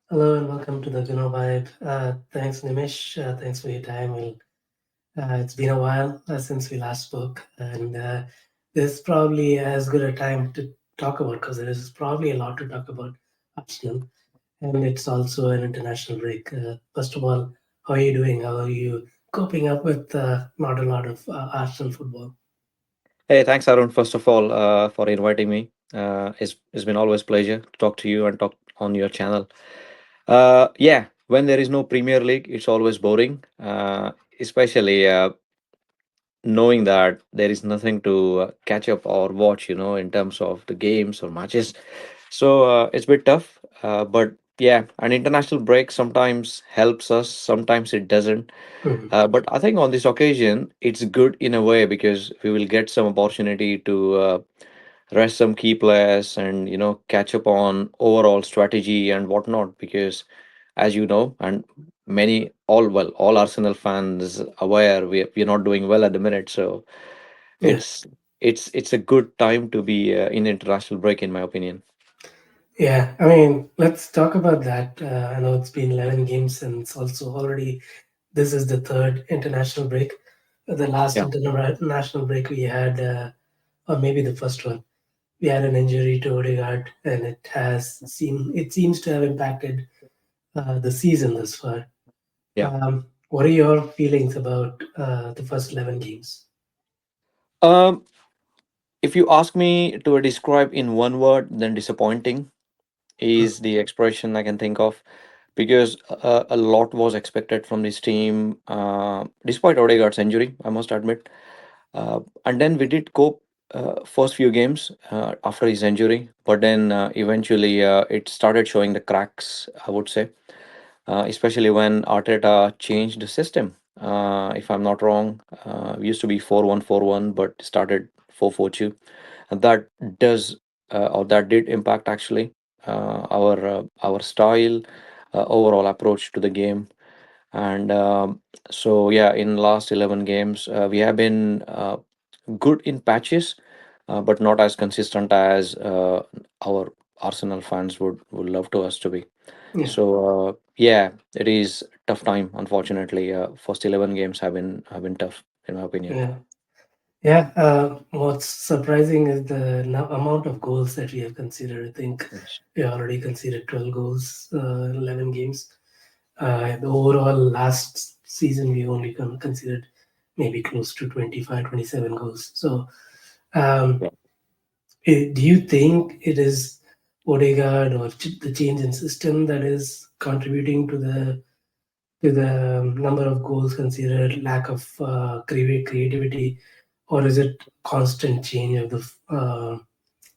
Hello and welcome to the Gino Vibe. Thanks, Nimish. Thanks for your time. It's been a while since we last spoke, and this is probably as good a time to talk about because there is probably a lot to talk about Arsenal, and it's also an international break. First of all, how are you doing? How are you coping up with not a lot of Arsenal football? Hey, thanks, Arun, first of all, for inviting me. It's been always pleasure to talk to you and talk on your channel. Yeah, when there is no Premier League, it's always boring, especially knowing that there is nothing to catch up or watch, in terms of the games or matches. So it's a bit tough, but yeah, an international break sometimes helps us, sometimes it doesn't. Mhm. But I think on this occasion, it's good in a way because we will get some opportunity to rest some key players and catch up on overall strategy and whatnot. Because as you know, and many all Arsenal fans aware, we're not doing well at the minute. So Yeah, it's it's a good time to be in international break, in my opinion. yeah. I mean, let's talk about that. I know it's been 11 games, and it's also already this is the third international break. The last Yeah. international break we had, or maybe the first one, we had an injury to Odegaard, and it seems to have impacted the season thus far. Yeah. What are your feelings about the first 11 games? Um, if you ask me to describe in one word, then disappointing is the expression I can think of, because a lot was expected from this team, despite Odegaard's injury, I must admit. And then we did cope first few games after his injury, but then eventually it started showing the cracks, I would say, especially when Arteta changed the system. If I'm not wrong, it used to be 4-1-4-1, but started 4-4-2. And that does or that did impact actually our style, overall approach to the game. And so yeah, in last 11 games, we have been good in patches, but not as consistent as our Arsenal fans would love to us to be. Yeah, So yeah, it is tough time. Unfortunately, first 11 games have been tough in my opinion. yeah, yeah. What's surprising is the amount of goals that we have considered. I think Yes. we already considered 12 goals in 11 games. The overall last season, we only considered maybe close to 25, 27 goals. So, um, Yeah. do you think it is Odegaard or the change in system that is contributing to the number of goals considered, lack of creativity, or is it constant change of the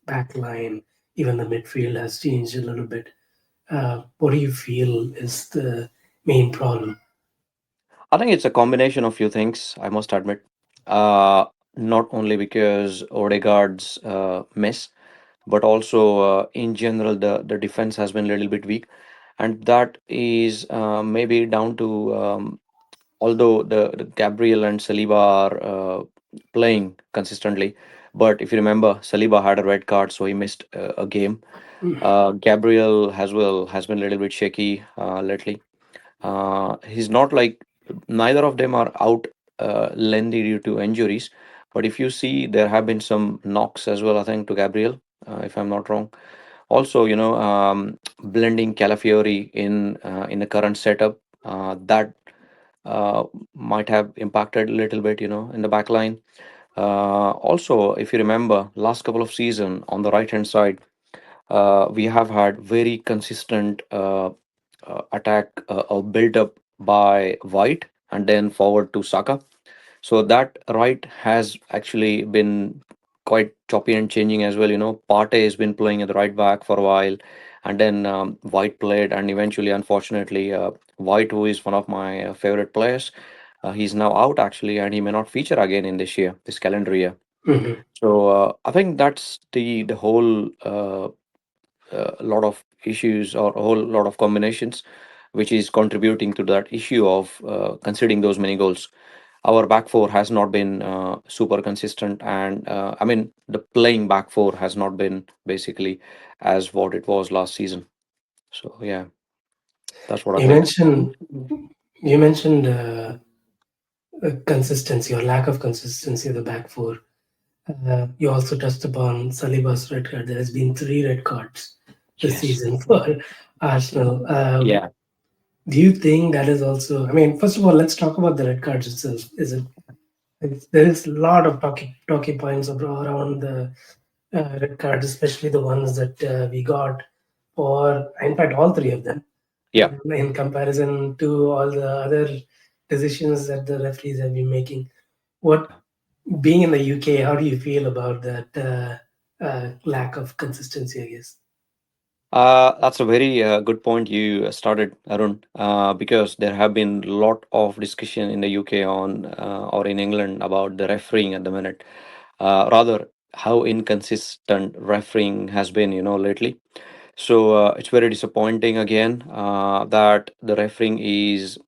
back line? Even the midfield has changed a little bit. What do you feel is the main problem? I think it's a combination of few things, I must admit. Uh, Not only because Odegaard's miss, but also in general the defense has been a little bit weak, and that is maybe down to although the Gabriel and Saliba are playing consistently, but if you remember, Saliba had a red card, so he missed a game. Mm, Gabriel as well has been a little bit shaky lately. He's not like neither of them are out lengthy due to injuries, but if you see, there have been some knocks as well, I think, to Gabriel, if I'm not wrong. Also, blending Calafiori in the current setup, that uh, might have impacted a little bit, in the back line. Also, if you remember, last couple of season on the right hand side, we have had very consistent attack or built up by White and then forward to Saka. So that right has actually been quite choppy and changing as well. Partey has been playing at the right back for a while, and then White played, and eventually, unfortunately, White, who is one of my favorite players, he's now out actually, and he may not feature again in this calendar year. mhm. So I think that's the whole lot of issues or a whole lot of combinations which is contributing to that issue of conceding those many goals. Our back four has not been super consistent, and I mean the playing back four has not been basically as what it was last season. So yeah. That's what I You think. mentioned you mentioned consistency or lack of consistency of the back four. You also touched upon Saliba's red card. There has been three red cards this Yes. season for Arsenal. Yeah. Do you think that is also? I mean, first of all, let's talk about the red cards itself. Is it? There is a lot of talking points around the red cards, especially the ones that we got, or in fact, all three of them, Yeah. in comparison to all the other decisions that the referees have been making. What being in the UK, how do you feel about that lack of consistency? I guess. That's a very good point you started, Arun, because there have been a lot of discussion in the UK on or in England about the refereeing at the minute. Rather, how inconsistent refereeing has been, lately. So it's very disappointing again that the refereeing is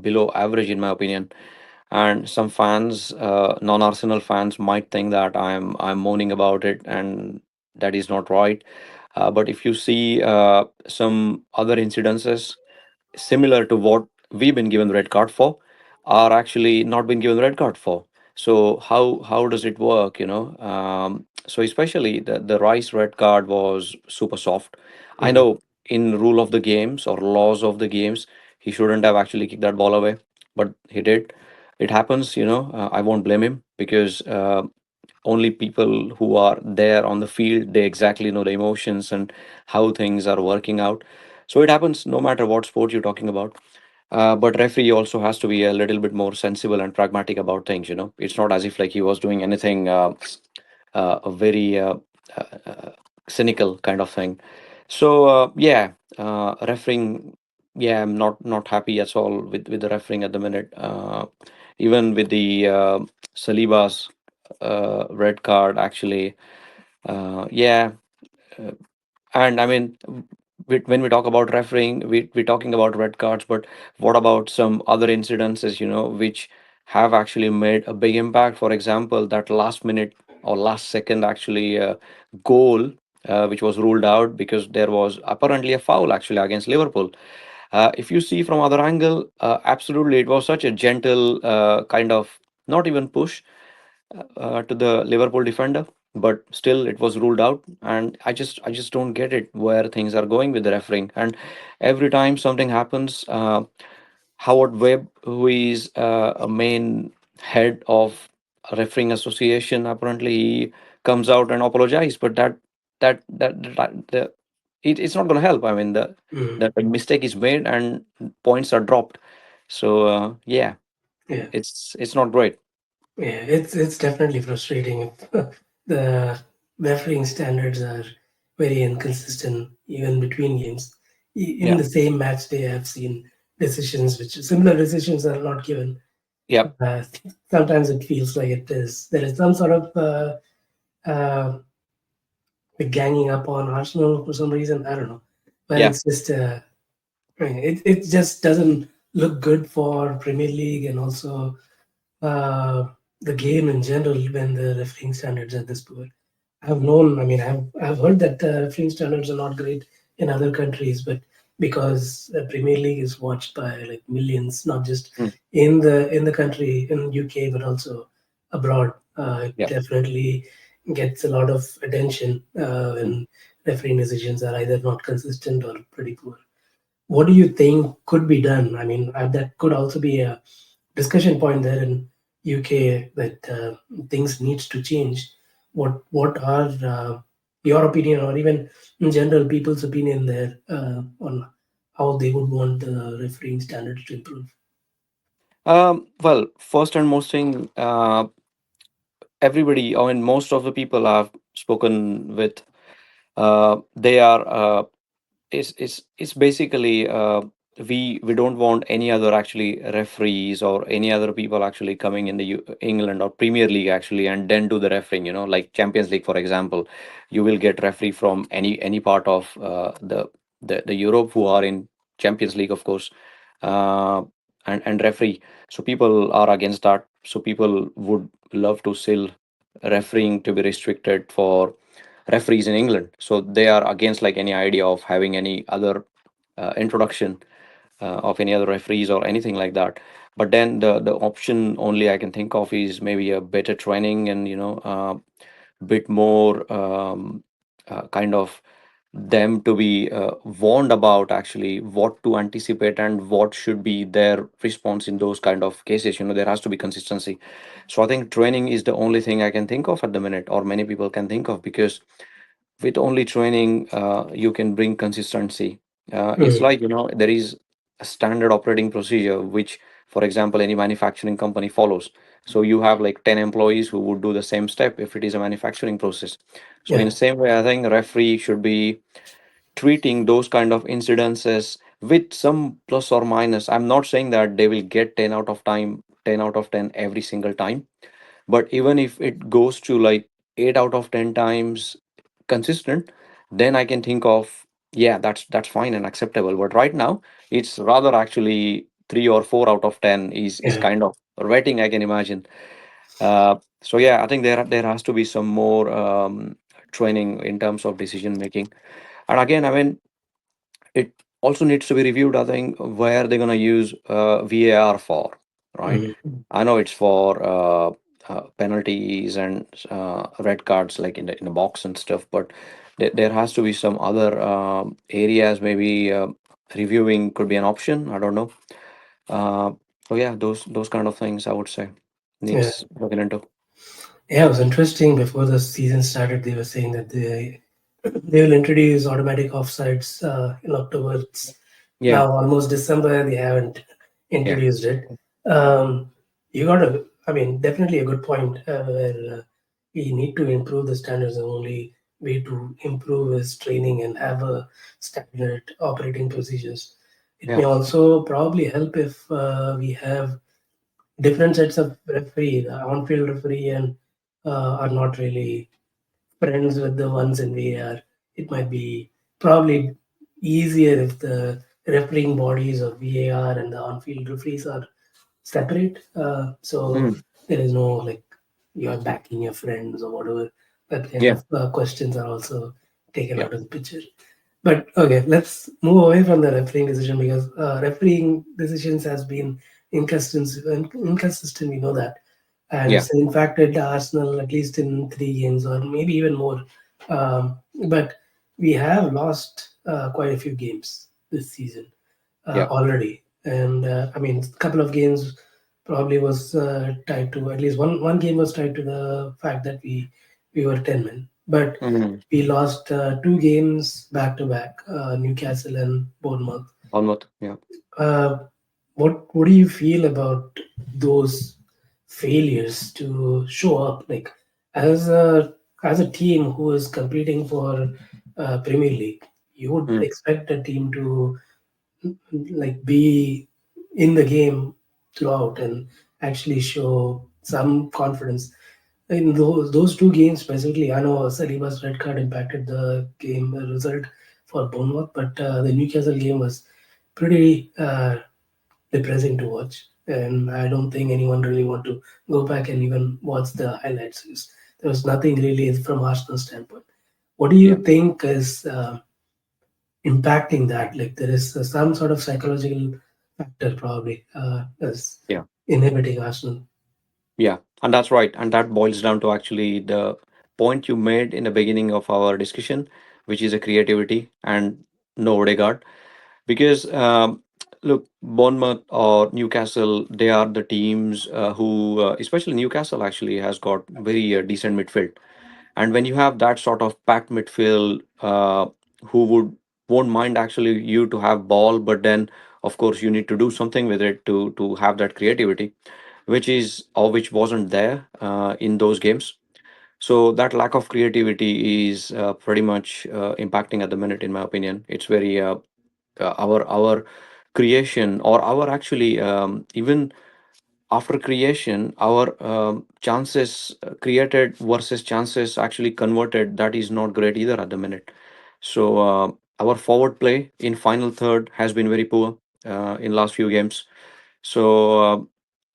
below average, in my opinion. And some fans, non-Arsenal fans, might think that I'm moaning about it, and that is not right. But if you see some other incidences similar to what we've been given the red card for, are actually not been given the red card for. So how does it work? So especially the Rice red card was super soft. I Mm, know in rule of the games or laws of the games, he shouldn't have actually kicked that ball away, but he did. It happens. I won't blame him because only people who are there on the field, they exactly know the emotions and how things are working out. So it happens no matter what sport you're talking about. But referee also has to be a little bit more sensible and pragmatic about things. It's not as if like he was doing anything a very cynical kind of thing. So yeah, refereeing. Yeah, I'm not happy at all with the refereeing at the minute. Even with the Saliba's red card, actually. Yeah, uh, and I mean, when we talk about refereeing, we're talking about red cards, but what about some other incidences, which have actually made a big impact? For example, that last minute or last second actually goal, which was ruled out because there was apparently a foul actually against Liverpool. If you see from other angle, absolutely, it was such a gentle kind of not even push to the Liverpool defender, but still it was ruled out. And I just don't get it where things are going with the refereeing. And every time something happens, Howard Webb, who is a main head of a refereeing association, apparently he comes out and apologizes. But it's not going to help. I mean, mm, the mistake is made and points are dropped. So yeah, yeah, it's not great. yeah. It's definitely frustrating. The refereeing standards are very inconsistent, even between games. In Yeah, the same match day, I've seen decisions which similar decisions are not given. yeah, Uh, Sometimes it feels like it is there is some sort of like ganging up on Arsenal for some reason. I don't know, but yeah. it's just I mean, it just doesn't look good for Premier League and also uh, the game in general when the refereeing standards are this poor. I've known, I mean, I've heard that refereeing standards are not great in other countries, but because Premier League is watched by like millions, not just Mm, in the country in UK, but also abroad, it yeah. definitely gets a lot of attention when refereeing decisions are either not consistent or pretty poor. What do you think could be done? I mean, that could also be a discussion point there in UK that things needs to change. What are your opinion, or even in general people's opinion there on how they would want the refereeing standards to improve? Well, first and most thing, everybody, I mean, most of the people I've spoken with, they are it's basically we don't want any other actually referees or any other people actually coming in the England or Premier League actually and then do the refereeing. Like Champions League, for example, you will get referee from any part of the Europe who are in Champions League, of course, uh, and referee. So people are against that. So people would love to still refereeing to be restricted for referees in England. So they are against like any idea of having any other introduction of any other referees or anything like that. But then the option only I can think of is maybe a better training and bit more kind of them to be warned about actually what to anticipate and what should be their response in those kind of cases. There has to be consistency. So I think training is the only thing I can think of at the minute, or many people can think of, because with only training you can bring consistency. It's Mm. like there is a standard operating procedure which, for example, any manufacturing company follows. So you have like 10 employees who would do the same step if it is a manufacturing process. So in the Yeah. same way, I think a referee should be treating those kind of incidences with some plus or minus. I'm not saying that they will get 10 out of time 10 out of 10 every single time, but even if it goes to like 8 out of 10 times consistent, then I can think of, yeah, that's fine and acceptable. But right now it's rather actually 3 or 4 out of 10 is Yeah. kind of rating, I can imagine. So yeah, I think there has to be some more training in terms of decision making. And again, I mean, it also needs to be reviewed, I think, where they're going to use VAR for, right? Mm. I know it's for penalties and red cards, like in the box and stuff, but there has to be some other areas. Maybe reviewing could be an option. I don't know. Uh, so yeah, those kind of things I would say Yeah. needs looking into. Yeah, it was interesting. Before the season started, they were saying that they will introduce automatic offsides in October. It's Yeah, now almost December. They haven't yeah, introduced it. Um, you got a, I mean, definitely a good point where we need to improve the standards. The only way to improve is training and have a standard operating procedures. It may yeah. also probably help if we have different sets of referee. The on-field referee and are not really friends with the ones in VAR. It might be probably easier if the refereeing bodies of VAR and the on-field referees are separate. So Mm, there is no like you're backing your friends or whatever. That kind yeah, of questions are also taken yeah, out of the picture. But okay, let's move away from the refereeing decision because refereeing decisions has been inconsistent. We know that, and yeah. it's impacted Arsenal at least in 3 games or maybe even more. But we have lost quite a few games this season Yeah. already, and I mean, a couple of games probably was tied to at least one game was tied to the fact that we were 10 men, but Mm, we lost 2 games back to back, Newcastle and Bournemouth. almost. Yeah. Uh, what do you feel about those failures to show up? Like as a team who is competing for Premier League, you would Mm, expect a team to like be in the game throughout and actually show some confidence. In those 2 games specifically, I know Saliba's red card impacted the game result for Bournemouth, but the Newcastle game was pretty depressing to watch. And I don't think anyone really want to go back and even watch the highlights. There was nothing really from Arsenal standpoint. What do yeah. you think is impacting that? Like there is some sort of psychological factor probably is Yeah. inhibiting Arsenal. Yeah, and that's right. And that boils down to actually the point you made in the beginning of our discussion, which is a creativity and no Odegaard. Because look, Bournemouth or Newcastle, they are the teams who, especially Newcastle, actually has got very decent midfield. And when you have that sort of packed midfield, who won't mind actually you to have ball, but then of course you need to do something with it to have that creativity, which is or which wasn't there in those games. So that lack of creativity is pretty much impacting at the minute, in my opinion. It's very our creation or our actually even after creation, our chances created versus chances actually converted, that is not great either at the minute. So our forward play in final third has been very poor in last few games. So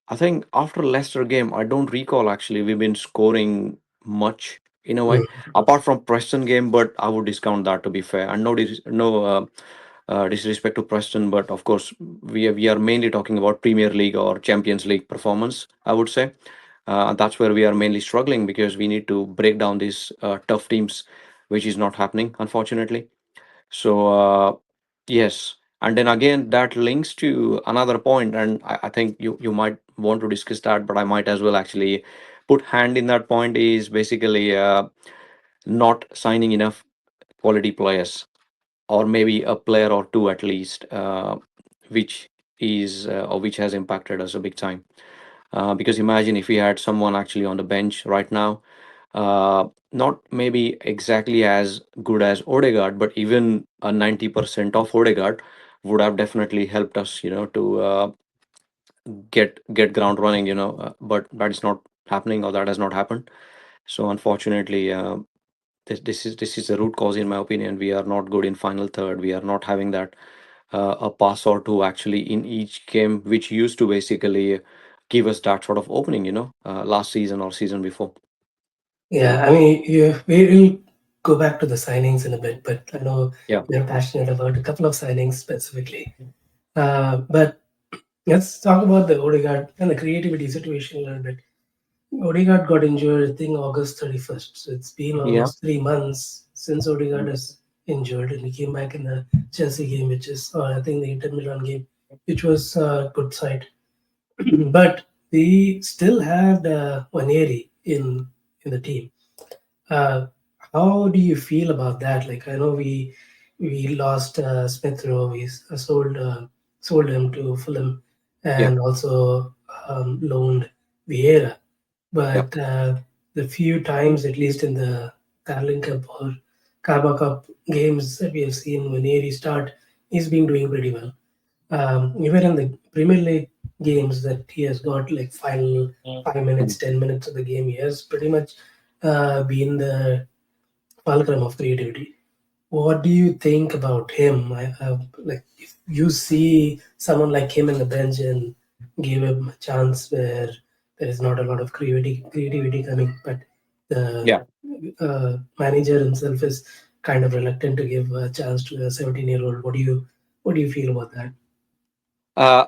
I think after Leicester game, I don't recall actually we've been scoring much in a way, Mm. apart from Preston game, but I would discount that to be fair. And no, disrespect to Preston, but of course we are mainly talking about Premier League or Champions League performance, I would say. That's where we are mainly struggling because we need to break down these tough teams, which is not happening, unfortunately. So, yes. And then again, that links to another point, and I think you might want to discuss that, but I might as well actually put hand in that point is basically not signing enough quality players, or maybe a player or two at least, which is or which has impacted us a big time. Because imagine if we had someone actually on the bench right now, not maybe exactly as good as Odegaard, but even a 90% of Odegaard would have definitely helped us, to get ground running, but that is not happening, or that has not happened. So unfortunately, this is the root cause, in my opinion. We are not good in final third. We are not having that a pass or two actually in each game, which used to basically give us that sort of opening, last season or season before. Yeah, I mean, we will go back to the signings in a bit, but I know Yeah, you're passionate about a couple of signings specifically. But let's talk about the Odegaard and the creativity situation a little bit. Odegaard got injured, I think, August 31st. So it's been yeah, almost 3 months since Odegaard is injured, and he came back in the Chelsea game, which is, or I think the Inter Milan game, which was a good sight. But we still had Waneri in the team. Uh, how do you feel about that? Like, I know we lost Smith Rowe. We sold him to Fulham, yeah, and also loaned Vieira. yeah, But the few times, at least in the Carling Cup or Carabao Cup games that we have seen when Eri start, he's been doing pretty well. Even in the Premier League games that he has got like final 5 minutes, mm, 10 minutes of the game, he has pretty much been the fulcrum of creativity. What do you think about him? Like, if you see someone like him in the bench and give him a chance where there is not a lot of creativity coming, but the yeah. manager himself is kind of reluctant to give a chance to a 17-year-old. What do you feel about that?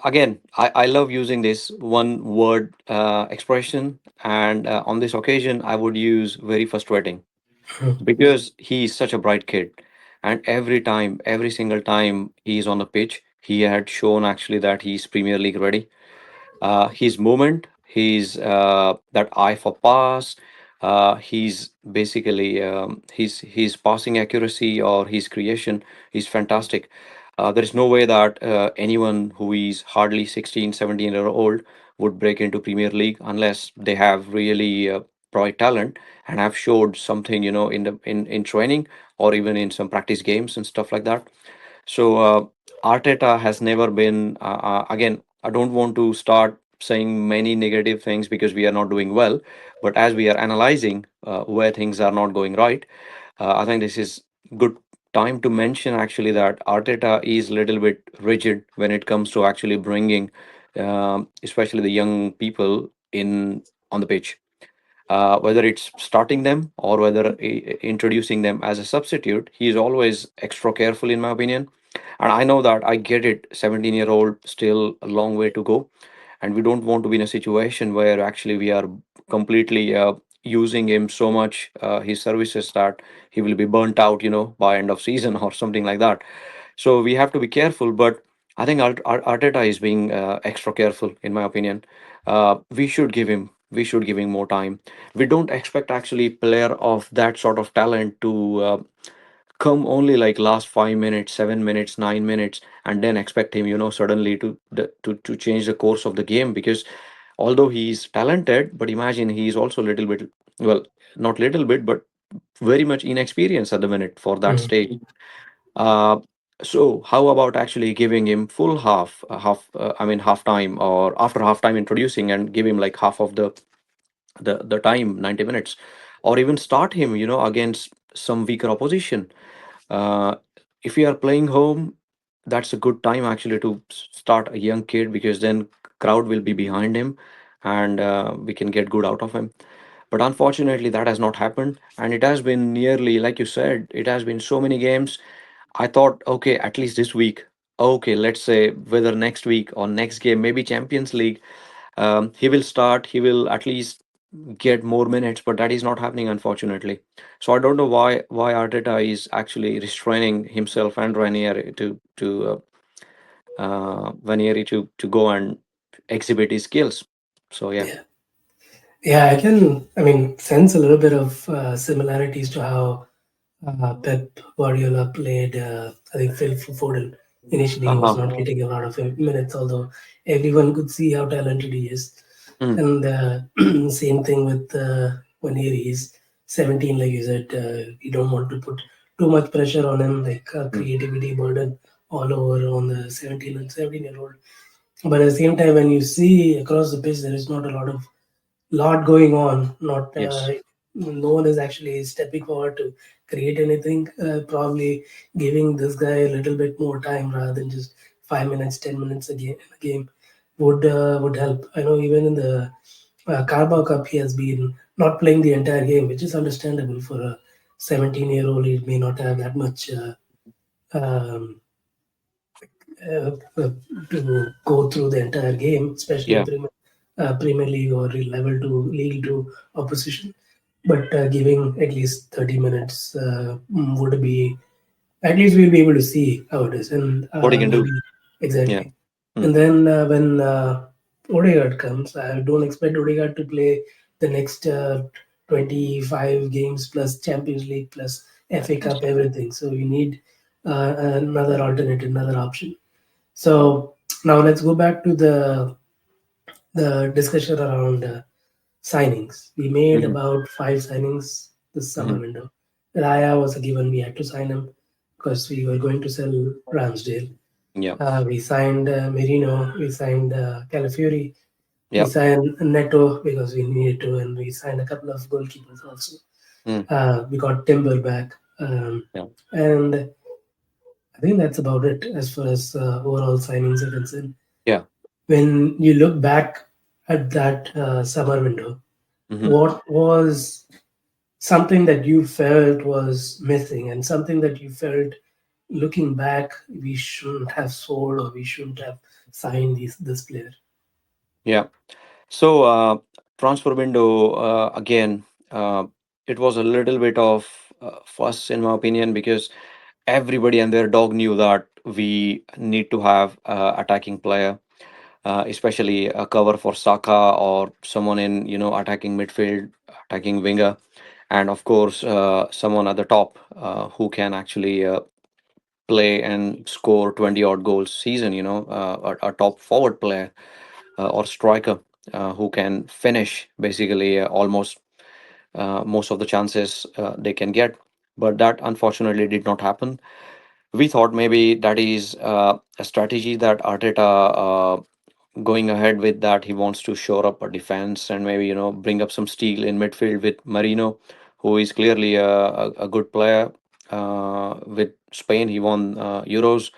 Again, I love using this one word expression, and on this occasion, I would use very frustrating, because he is such a bright kid. And every time, every single time he's on the pitch, he had shown actually that he's Premier League ready. His movement, his that eye for pass, he's basically his passing accuracy or his creation is fantastic. There is no way that anyone who is hardly 16, 17 year old would break into Premier League unless they have really bright talent and have showed something, in training, or even in some practice games and stuff like that. So Arteta has never been. Again, I don't want to start saying many negative things because we are not doing well. But as we are analyzing where things are not going right, I think this is good time to mention actually that Arteta is a little bit rigid when it comes to actually bringing, especially the young people in on the pitch. Whether it's starting them or whether introducing them as a substitute, he is always extra careful, in my opinion. And I know that, I get it, 17-year-old, still a long way to go. And we don't want to be in a situation where actually we are completely using him so much, his services, that he will be burnt out, by end of season or something like that. So we have to be careful, but I think Arteta is being extra careful, in my opinion. We should give him more time. We don't expect actually player of that sort of talent to come only like last 5 minutes, 7 minutes, 9 minutes, and then expect him, suddenly to change the course of the game. Because although he's talented, but imagine he's also a little bit, well, not little bit, but very much inexperienced at the minute for that Mm. stage. uh, so how about actually giving him full half time, or after half time introducing, and give him like half of the time, 90 minutes, or even start him, against some weaker opposition. uh, if we are playing home, that's a good time actually to start a young kid, because then crowd will be behind him, and we can get good out of him. But unfortunately, that has not happened, and it has been nearly, like you said, it has been so many games. I thought, okay, at least this week. Okay, let's say whether next week or next game, maybe Champions League, he will start. He will at least get more minutes, but that is not happening, unfortunately. So I don't know why Arteta is actually restraining himself and Ranieri to go and exhibit his skills. So yeah. Yeah, yeah, I can. I mean, sense a little bit of similarities to how Pep Guardiola played. I think Phil Foden initially he was Uh-huh. not getting a lot of minutes, although everyone could see how talented he is. Mm, And same thing with Waneri. He's 17, like you said. You don't want to put too much pressure on him, like mm, creativity burden all over on the 17 and 17-year-old. But at the same time, when you see across the pitch, there is not a lot going on. Not yes. no one is actually stepping forward to create anything. Probably giving this guy a little bit more time rather than just 5 minutes, 10 minutes a game would help. I know even in the Carabao Cup, he has been not playing the entire game, which is understandable for a 17-year-old. He may not have that much. Um, uh, uh, to go through the entire game, especially in Yeah. Premier League or level two, League Two opposition. But giving at least 30 minutes would be, at least we'll be able to see how it is, and What he can do. maybe Yeah. exactly. And Mm, then when Odegaard comes, I don't expect Odegaard to play the next 25 games plus Champions League plus FA yes. Cup, everything. So we need another alternative, another option. So now let's go back to the discussion around signings. We made Hmm. about 5 signings this summer Hmm. window. Raya was a given; we had to sign him because we were going to sell Ramsdale. Yeah. We signed Merino, we signed Calafiori, we Yeah. signed Neto because we needed to, and we signed a couple of goalkeepers also. Mm, We got Timber back, yeah. and I think that's about it as far as overall signings are concerned. Yeah. When you look back at that summer window, Hmm. what was something that you felt was missing and something that you felt looking back we shouldn't have sold or we shouldn't have signed this player? Yeah. So, transfer window, again, it was a little bit of fuss, in my opinion, because everybody and their dog knew that we need to have attacking player, especially a cover for Saka or someone in, attacking midfield, attacking winger, and of course, someone at the top who can actually play and score 20 odd goals season, a top forward player or striker who can finish basically almost most of the chances they can get. But that unfortunately did not happen. We thought maybe that is a strategy that Arteta going ahead with, that he wants to shore up a defense and maybe bring up some steel in midfield with Marino, who is clearly a good player. With Spain, he won Euros,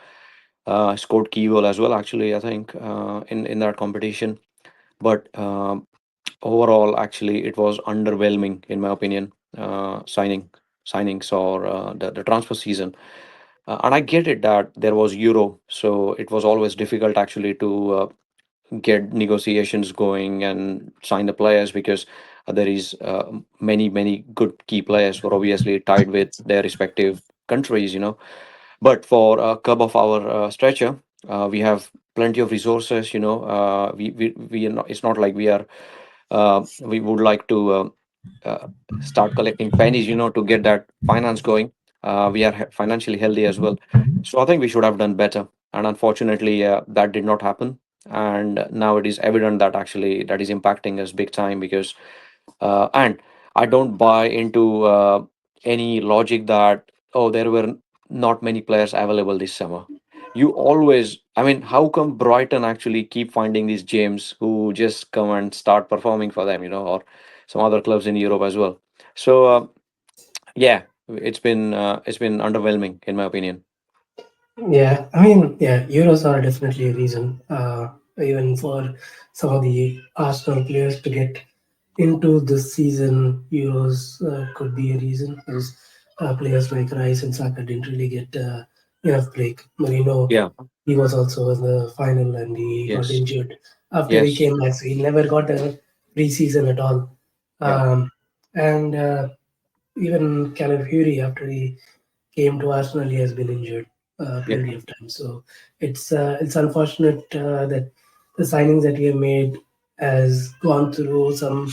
scored key goal as well. Actually, I think in that competition, but overall, actually, it was underwhelming in my opinion. Signings or the transfer season, and I get it that there was Euro, so it was always difficult actually to get negotiations going and sign the players, because there is many good key players who are obviously tied with their respective countries, but for a club of our stature, we have plenty of resources. We are not, it's not like we would like to uh, start collecting pennies, to get that finance going. We are financially healthy as well, so I think we should have done better. And unfortunately, that did not happen. And now it is evident that actually that is impacting us big time, because and I don't buy into any logic that, oh, there were not many players available this summer. You always, I mean, how come Brighton actually keep finding these gems who just come and start performing for them, or some other clubs in Europe as well? So yeah, it's been underwhelming in my opinion. Yeah, I mean, yeah, Euros are definitely a reason. Even for some of the Arsenal players to get into this season, Euros could be a reason because players like Rice and Saka didn't really get enough break. Marino, Yeah. he was also in the final and he got Yes. injured after he Yes. came back. So he never got a preseason at all. Yeah. And even Callum Fury, after he came to Arsenal, he has been injured Yeah. plenty of times. So it's unfortunate that the signings that we have made has gone through some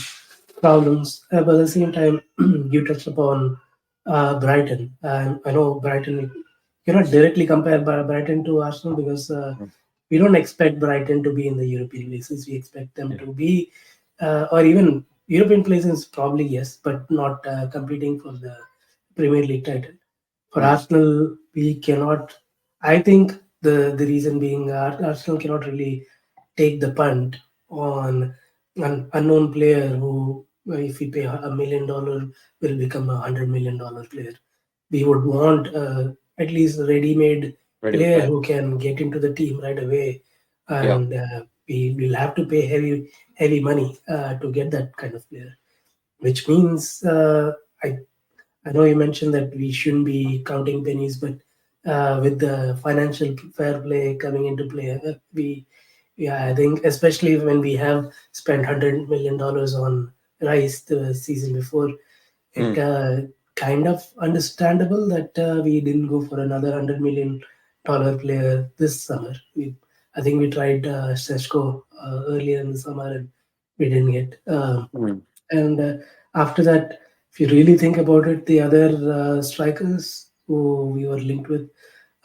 problems. But at the same time, you touched upon Brighton, and I know Brighton. You cannot directly compare Brighton to Arsenal because Mm. we don't expect Brighton to be in the European places. We expect them Yeah. to be, or even European places, probably yes, but not competing for the Premier League title. For Mm. Arsenal, we cannot. I think the reason being Arsenal cannot really take the punt on an unknown player who, if we pay $1 million, will become $100 million player. We would want at least a ready-made Ready to player play. who can get into the team right away, Yeah. and we will have to pay heavy money to get that kind of player. Which means I know you mentioned that we shouldn't be counting pennies, but with the financial fair play coming into play, yeah, I think especially when we have spent $100 million on Rice the season before, it Mm. kind of understandable that we didn't go for another $100 million player this summer. I think we tried Seshko earlier in the summer and we didn't get. Mm. And after that, if you really think about it, the other strikers who we were linked with,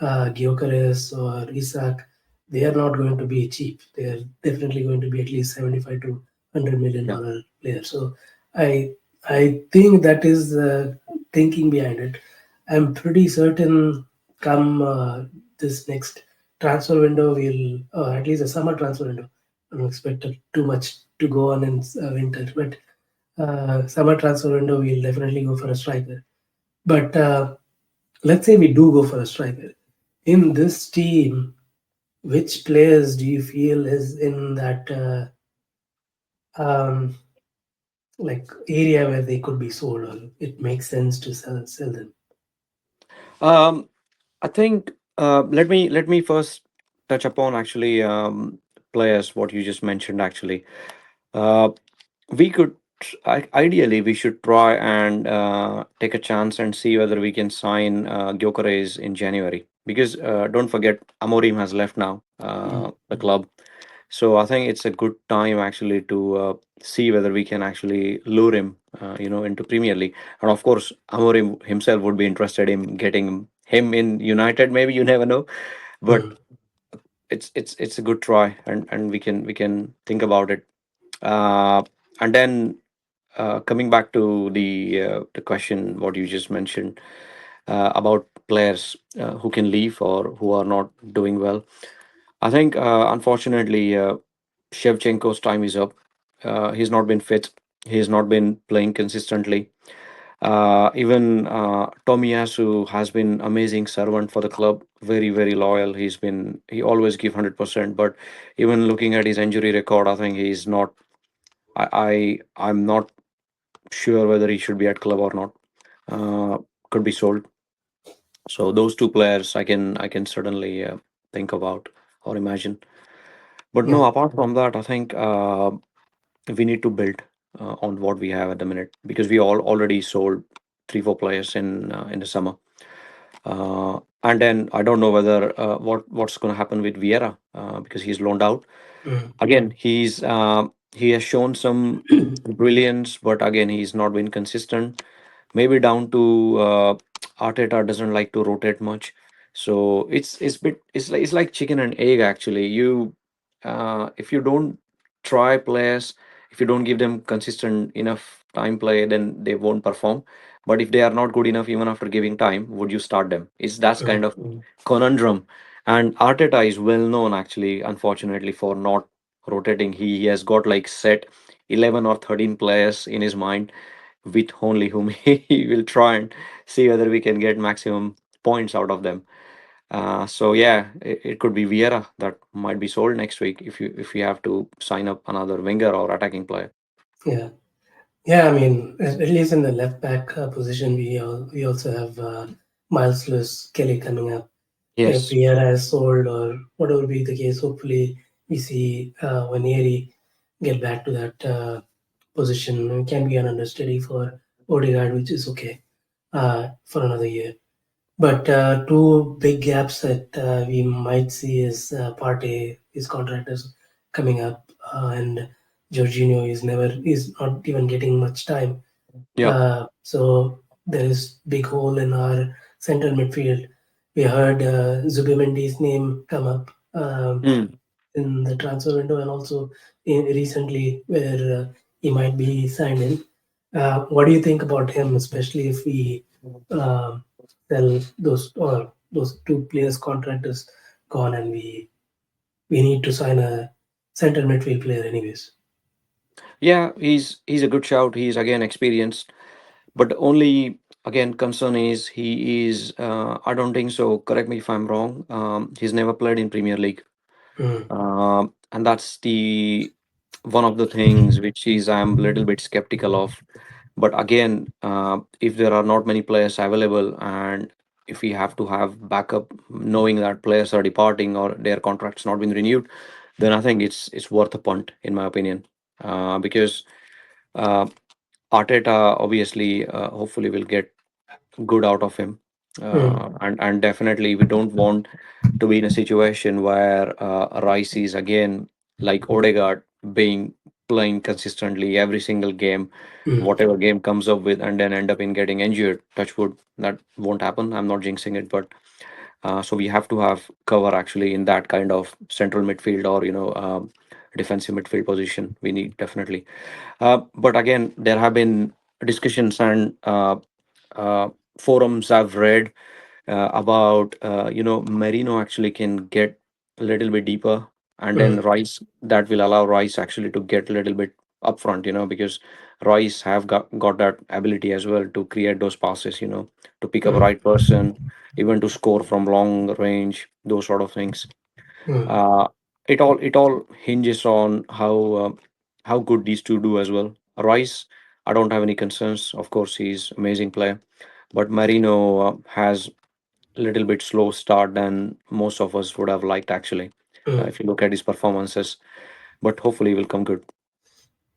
Gyökeres or Isak, they are not going to be cheap. They are definitely going to be at least 75 to Yeah. $100 million players. So I I think that is the thinking behind it. I'm pretty certain come this next transfer window, we'll at least a summer transfer window. I don't expect it too much to go on in winter, but summer transfer window, we'll definitely go for a striker. But let's say we do go for a striker. In this team, which players do you feel is in that like area where they could be sold, or it makes sense to sell them? Um, I think let me first touch upon actually players what you just mentioned actually. Uh, we could ideally we should try and take a chance and see whether we can sign Gyökeres in January because don't forget Amorim has left now Mm, the club. So I think it's a good time actually to see whether we can actually lure him, into Premier League. And of course, Amorim himself would be interested in getting him in United. Maybe you never know, but mm, it's a good try, and we can think about it. Uh, and then coming back to the question what you just mentioned about players who can leave or who are not doing well. I think unfortunately Shevchenko's time is up. He's not been fit. He's not been playing consistently. Even Tomiyasu has been amazing servant for the club. Very very loyal. He always give 100%. But even looking at his injury record, I think he's not. I'm not sure whether he should be at club or not. Could be sold. So those two players I can certainly think about or imagine. But no, yeah, apart from that, I think we need to build on what we have at the minute because we all already sold 3 4 players in the summer. And then I don't know whether what's going to happen with Vieira because he's loaned out mm, again. He has shown some brilliance, but again he's not been consistent. Maybe down to Arteta doesn't like to rotate much, so it's like chicken and egg actually. If you don't try players, if you don't give them consistent enough time play, then they won't perform. But if they are not good enough even after giving time, would you start them? It's that's kind mm, of conundrum. And Arteta is well known actually, unfortunately, for not rotating. He has got like set 11 or 13 players in his mind with only whom he will try and see whether we can get maximum points out of them. So yeah, it could be Vieira that might be sold next week if you have to sign up another winger or attacking player. yeah. Yeah, I mean, at least in the left back position, we also have Miles Lewis Kelly coming up. if Yes. Vieira has sold or whatever be the case, hopefully we see Waneri get back to that position. It can be an understudy for Odegaard, which is okay for another year. But two big gaps that we might see is Partey, his contract is coming up, and Jorginho is not even getting much time. Yep. So there is big hole in our central midfield. We heard Zubimendi's name come up Mm. in the transfer window and also recently where he might be signed in. What do you think about him, especially if we um sell those two players' contract is gone and we need to sign a central midfield player anyways? Yeah, he's a good shout. He's again experienced, but only again concern is he is. I don't think so. Correct me if I'm wrong. He's never played in Premier League, Mm, and that's the one of the things which is I'm a little bit skeptical of. But again, if there are not many players available, and if we have to have backup, knowing that players are departing or their contracts not been renewed, then I think it's worth a punt in my opinion, because uh, Arteta obviously, hopefully, will get good out of him, mm, and definitely we don't want to be in a situation where Rice is again like Odegaard being playing consistently every single game, mm, whatever game comes up with, and then end up in getting injured. Touch wood, that won't happen. I'm not jinxing it, but so we have to have cover actually in that kind of central midfield or defensive midfield position. We need definitely. But again, there have been discussions and uh, forums I've read about Merino actually can get a little bit deeper, and then mm, Rice, that will allow Rice actually to get a little bit upfront, because Rice have got that ability as well to create those passes, to pick up a mm, right person, even to score from long range, those sort of things. mm. uh, it all hinges on how good these two do as well. Rice, I don't have any concerns. Of course, he's amazing player, but Marino has a little bit slow start than most of us would have liked actually, Mm. if you look at his performances. But hopefully, he will come good.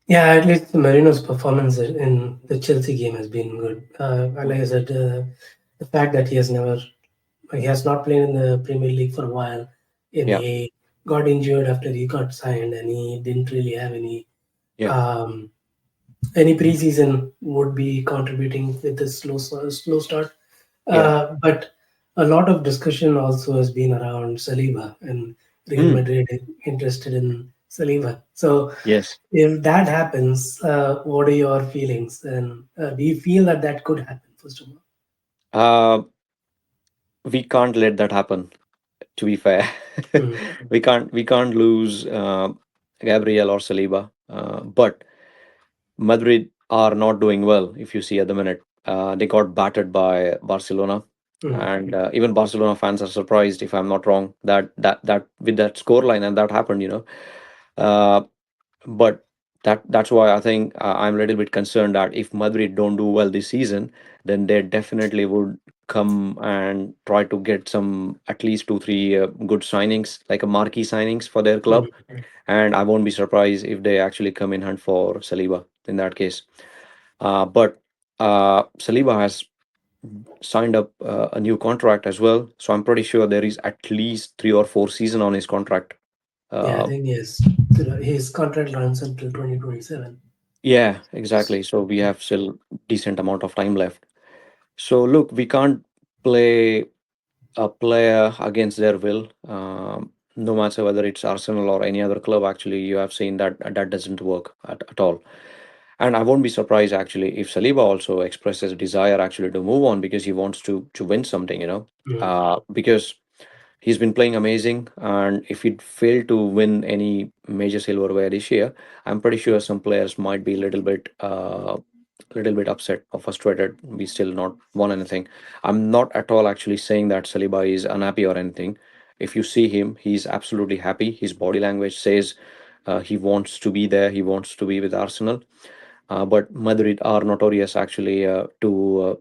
Yeah, at least Marino's performance in the Chelsea game has been good. Like I said, the fact that he has not played in the Premier League for a while, and Yeah, he got injured after he got signed, and he didn't really have yeah, any preseason would be contributing with this slow start. yeah. But a lot of discussion also has been around Saliba and Real Hmm. Madrid interested in Saliba. So Yes. if that happens, what are your feelings? And do you feel that that could happen, first of all? Uh, we can't let that happen. To be fair, Mm, we can't lose Gabriel or Saliba. But Madrid are not doing well. If you see at the minute, they got battered by Barcelona, mm, and even Barcelona fans are surprised, if I'm not wrong, that with that scoreline and that happened. Uh, but that's why I think I'm a little bit concerned that if Madrid don't do well this season, then they definitely would come and try to get some at least 2 3 good signings, like a marquee signings for their club, mm. and I won't be surprised if they actually come in hunt for Saliba in that case. But Saliba has signed up a new contract as well, so I'm pretty sure there is at least 3 or 4 season on his contract. Yeah, I Uh, think yes. His contract runs until 2027. yeah, exactly. So we have still decent amount of time left. So look, we can't play a player against their will. No matter whether it's Arsenal or any other club, actually, you have seen that that doesn't work at all. And I won't be surprised actually if Saliba also expresses desire actually to move on because he wants to win something, Mm, because he's been playing amazing, and if he'd failed to win any major silverware this year, I'm pretty sure some players might be a little bit upset or frustrated. We still not won anything. I'm not at all actually saying that Saliba is unhappy or anything. If you see him, he's absolutely happy. His body language says he wants to be there. He wants to be with Arsenal. But Madrid are notorious actually to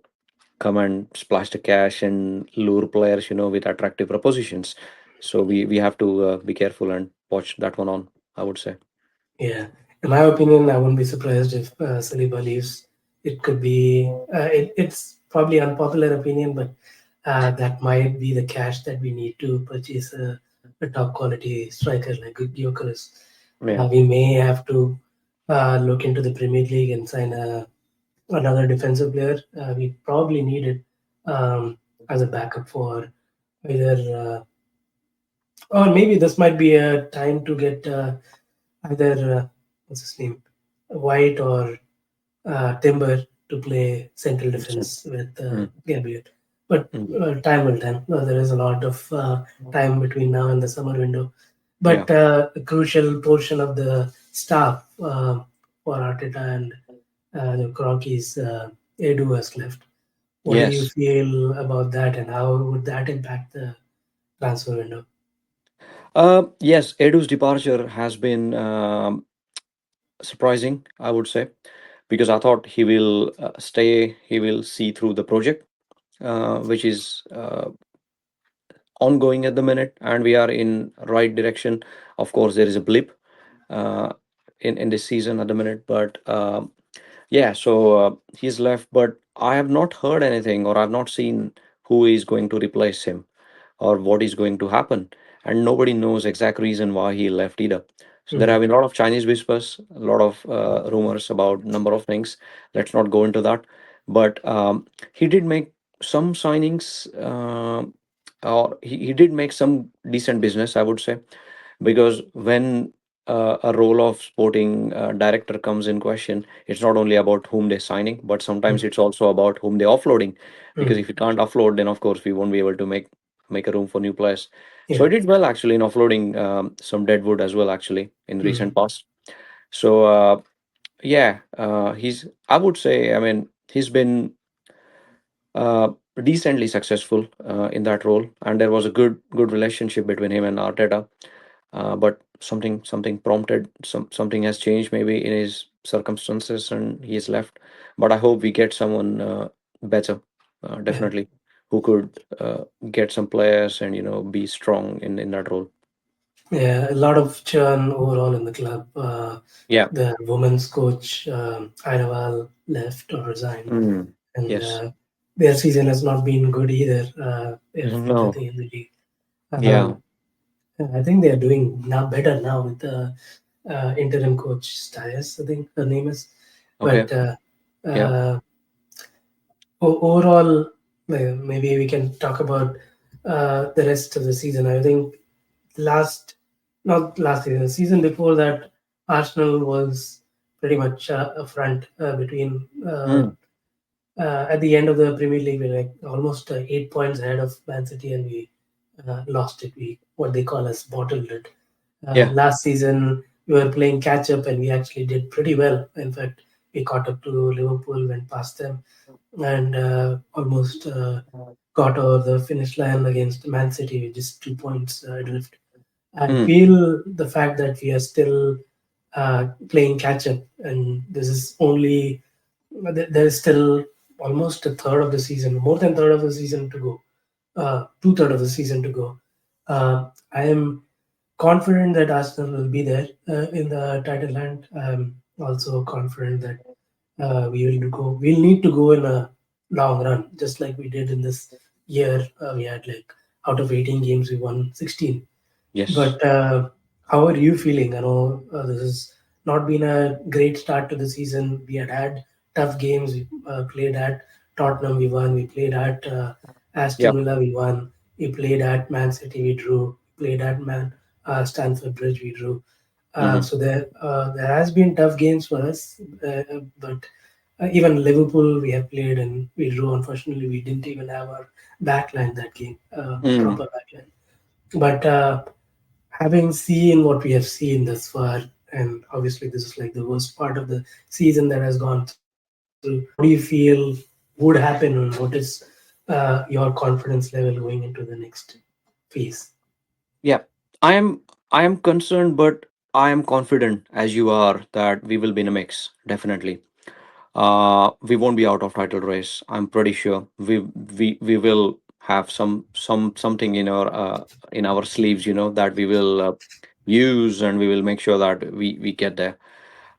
come and splash the cash and lure players, with attractive propositions. So we have to be careful and watch that one on, I would say. Yeah, in my opinion, I wouldn't be surprised if Saliba leaves. It could be, it's probably unpopular opinion, but that might be the cash that we need to purchase a top quality striker like Gyökeres. Yeah. We may have to look into the Premier League and sign another defensive player. We probably need it as a backup for either, or maybe this might be a time to get either what's his name, White or Timber to play central Mm, defense with mm, Gabriel. But mm. time will tell. There is a lot of time between now and the summer window. Yeah. But a crucial portion of the staff for Arteta and the Kroenke's Edu has left. What do you Yes. feel about that, and how would that impact the transfer window? Yes, Edu's departure has been surprising, I would say, because I thought he will stay, he will see through the project, which is ongoing at the minute, and we are in right direction. Of course, there is a blip uh, in this season at the minute, but yeah, so he's left, but I have not heard anything, or I've not seen who is going to replace him or what is going to happen, and nobody knows exact reason why he left either. So there Mm, have been a lot of Chinese whispers, a lot of rumors about number of things. Let's not go into that, but he did make some signings, or he did make some decent business, I would say, because when a role of sporting director comes in question, it's not only about whom they're signing, but sometimes mm, it's also about whom they're offloading. Because mm. if you can't offload, then of course we won't be able to make a room for new players. So Yeah. I did well actually in offloading some deadwood as well actually in Mm, recent past. So yeah, he's, I would say, I mean, he's been uh, decently successful in that role, and there was a good relationship between him and Arteta. But something prompted, something has changed maybe in his circumstances, and he is left. But I hope we get someone better, yeah. definitely, who could get some players and be strong in that role. Yeah, a lot of churn overall in the club. Yeah. The women's coach, Ainaval, left or resigned, Mm. and Yes. their season has not been good either. They're fourth, I No. think, in the league. Yeah. I think they are doing now better now with the interim coach Stiles, I think her name is. Okay. But Yeah. uh, overall, maybe we can talk about the rest of the season. I think last not last season, the season before that, Arsenal was pretty much a front between Mm. at the end of the Premier League. We're like almost 8 points ahead of Man City, and we lost it. We what they call us bottled it. Yeah. Last season we were playing catch up, and we actually did pretty well. In fact, we caught up to Liverpool, went past them, and almost got over the finish line against Man City with just 2 points adrift. I Mm. feel the fact that we are still playing catch up, and this is only there is still almost a third of the season, more than third of the season to go, two-third of the season to go. I am confident that Arsenal will be there in the title hunt. I'm also confident that we'll need to go in a long run, just like we did in this year. We had like out of 18 games, we won 16. Yes. But how are you feeling? I know this has not been a great start to the season. We had tough games. We played at Tottenham, we won. We played at Yeah. Aston Villa, we won. We played at Man City, we drew. Played at Stamford Bridge, we drew. Hmm. There has been tough games for us, but even Liverpool we have played and we drew. Unfortunately, we didn't even have our backline that game, Mm. proper backline. But having seen what we have seen thus far, and obviously this is like the worst part of the season that has gone through, how do you feel would happen, and what is your confidence level going into the next phase? Yeah. I am concerned, but I am confident as you are that we will be in a mix, definitely. we won't be out of title race. I'm pretty sure we will have something in our sleeves, that we will use, and we will make sure that we get there.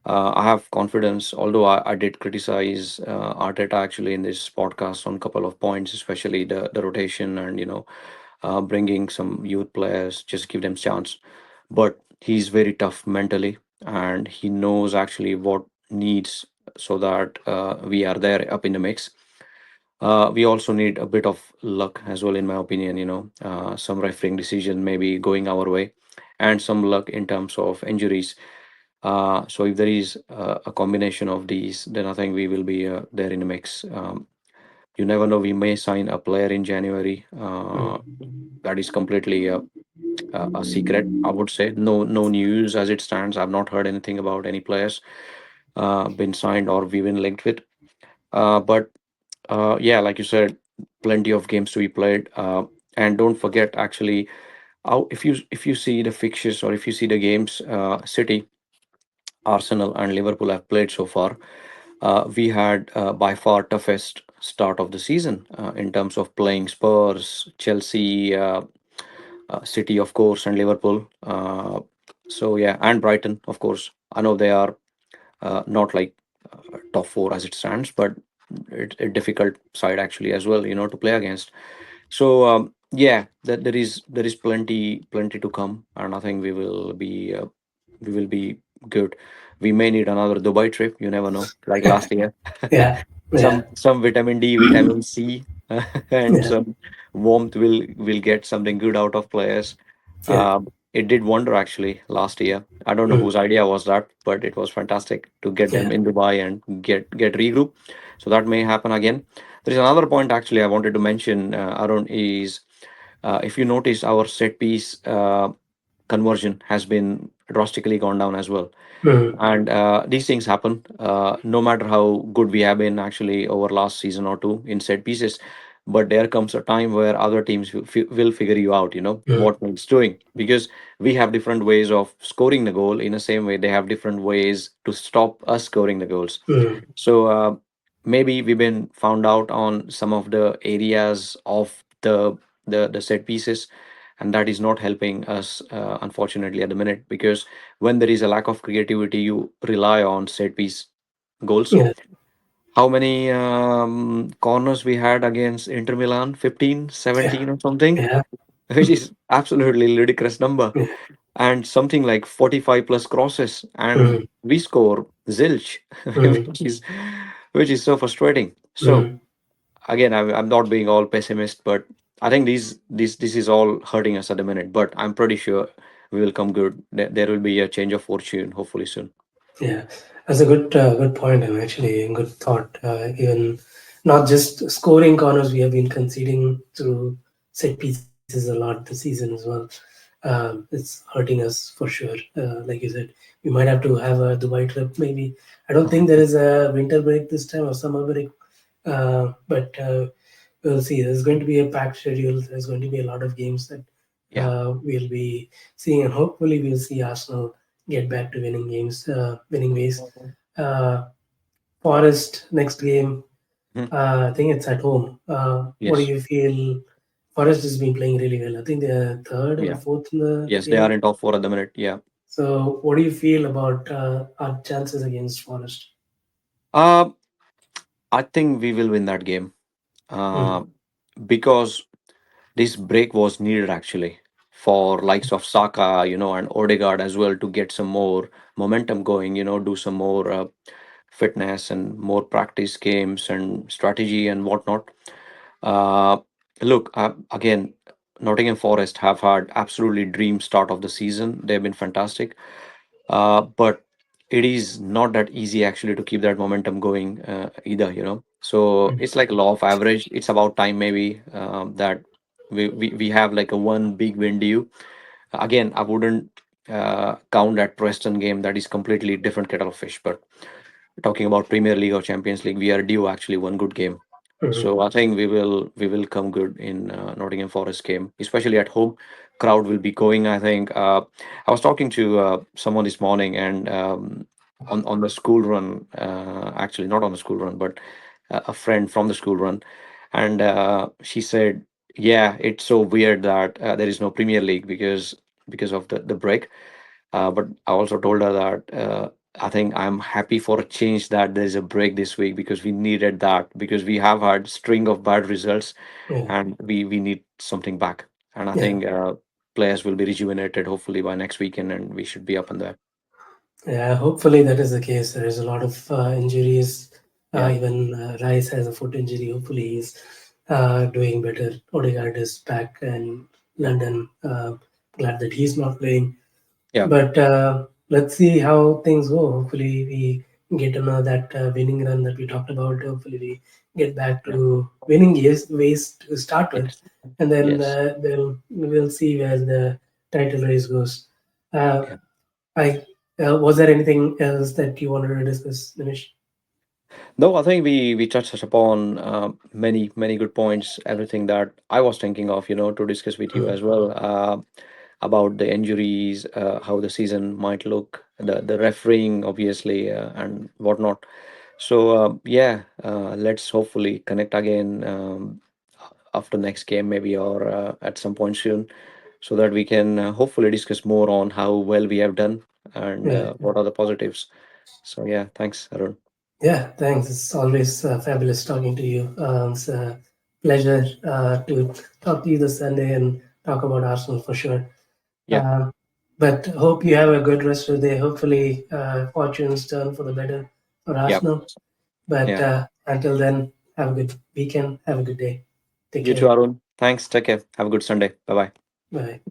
I have confidence, although I did criticize Arteta actually in this podcast on a couple of points, especially the rotation and bringing some youth players, just give them chance. But he's very tough mentally, and he knows actually what needs, so that we are there up in the mix. We also need a bit of luck as well, in my opinion. Some refereeing decision maybe going our way, and some luck in terms of injuries. So if there is a combination of these, then I think we will be there in the mix. You never know, we may sign a player in January. Mm. That is completely a secret, I would say. No news as it stands. I've not heard anything about any players been signed or we've been linked with. But yeah, like you said, plenty of games to be played. And don't forget, actually, if you see the fixtures, or if you see the games, City, Arsenal, and Liverpool have played so far. We had by far toughest start of the season in terms of playing Spurs, Chelsea, City, of course, and Liverpool. So yeah, and Brighton, of course. I know they are not like top four as it stands, but it's a difficult side actually as well, to play against. So yeah, that there is plenty to come, and I think we will be good. We may need another Dubai trip. You never know, like last year. Yeah, yeah, Some vitamin D, vitamin C, and yeah, some warmth will get something good out of players. yeah. It did wonder actually last year. I don't know Mm. whose idea was that, but it was fantastic to get them Yeah. in Dubai and get regroup. So that may happen again. There is another point actually I wanted to mention, Arun, is if you notice, our set piece conversion has been drastically gone down as well. Mm. And these things happen, no matter how good we have been actually over last season or two in set pieces. But there comes a time where other teams will figure you out, Mm. what it's doing, because we have different ways of scoring the goal. In the same way, they have different ways to stop us scoring the goals. Mm. So maybe we've been found out on some of the areas of the set pieces, and that is not helping us, unfortunately, at the minute, because when there is a lack of creativity, you rely on set piece goals. Yeah, How many corners we had against Inter Milan? 15, yeah, 17 or something, yeah, which is absolutely ludicrous number. yeah. And something like 45 plus crosses, and Mm. we score zilch, Mm. which is so frustrating. So Mm. again, I'm not being all pessimist, but I think this is all hurting us at the minute. But I'm pretty sure we will come good. There will be a change of fortune, hopefully soon. Yeah, that's a good point, and actually a good thought. Even not just scoring corners, we have been conceding through set pieces a lot this season as well. It's hurting us for sure. Like you said, we might have to have a Dubai trip. Maybe I don't think there is a winter break this time or summer break, but we'll see. There's going to be a packed schedule. There's going to be a lot of games that Yeah. we'll be seeing, and hopefully we'll see Arsenal get back to winning games, winning ways. Mhm. Uh, Forest next game, Mhm. I think it's at home. What do Yes. you feel? Forest has been playing really well. I think they're third or Yeah. fourth in the Yes, they are table. in top four at the minute. Yeah. So, what do you feel about our chances against Forest? Uh, I think we will win that game. Mm. Uh, because this break was needed actually for likes of Saka, and Odegaard as well, to get some more momentum going. Do some more fitness and more practice games and strategy and whatnot. Uh, Look, again, Nottingham Forest have had absolutely dream start of the season. They've been fantastic, but it is not that easy actually to keep that momentum going either. So Mm. it's like law of average. It's about time maybe that we have like a one big win due. Again, I wouldn't count that Preston game. That is completely different kettle of fish. But talking about Premier League or Champions League, we are due actually one good game. Mm. So I think we will come good in Nottingham Forest game, especially at home. Crowd will be going. I think I was talking to someone this morning, and on the school run. Actually, not on the school run, but a friend from the school run, and she said, "Yeah, it's so weird that there is no Premier League because of the break." But I also told her that I think I'm happy for a change that there's a break this week because we needed that because we have had string of bad results Yeah, and we need something back. And I yeah, think players will be rejuvenated hopefully by next weekend and we should be up in there. yeah. Hopefully that is the case. There is a lot of injuries. Yeah, Even Rice has a foot injury. Hopefully he's doing better. Odegaard is back in London. Glad that he's not playing. yeah, But let's see how things go. Hopefully, we get another that winning run that we talked about. Hopefully, we get back yeah. to winning ways to start with, Yes, and then yes. we'll see where the title race goes. Uh, Yeah. I Was there anything else that you wanted to discuss, Nimish? No, I think we touched upon many good points. Everything that I was thinking of, to discuss with you Mm, as well about the injuries, how the season might look, the refereeing, obviously, and whatnot. So yeah, let's hopefully connect again after next game, maybe, or at some point soon, so that we can hopefully discuss more on how well we have done and yeah, what are the positives. So yeah, thanks, Arun. yeah. Thanks. It's always fabulous talking to you. It's a pleasure to talk to you this Sunday and talk about Arsenal for sure. Yeah, Um, but hope you have a good rest of the day. Hopefully, fortunes turn for the better for yeah, Arsenal. But yeah. until then, have a good weekend. Have a good day. Take You too, care. Arun. Thanks. Take care. Have a good Sunday. Bye bye. Bye.